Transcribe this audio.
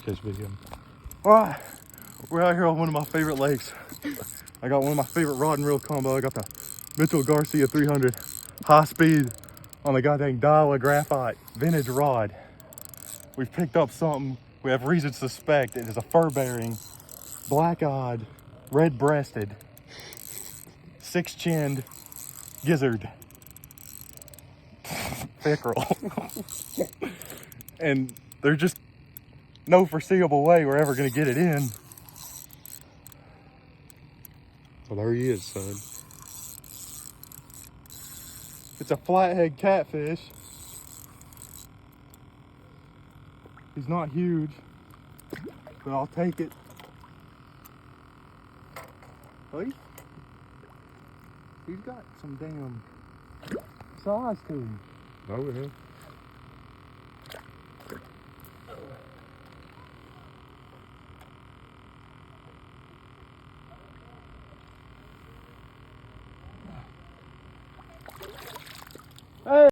catch big one. All right, we're out here on one of my favorite lakes. I got one of my favorite rod and reel combo. I got the Mitchell Garcia 300 high speed on the goddamn Daiwa graphite vintage rod. We've picked up something we have reason to suspect it is a fur-bearing, black-eyed, red-breasted, six-chinned gizzard pickerel. And there's just no foreseeable way we're ever gonna get it in. Well, there he is, son. It's a flathead catfish. He's not huge, but I'll take it. Hey, he's got some damn size to him. Oh, yeah. Hey!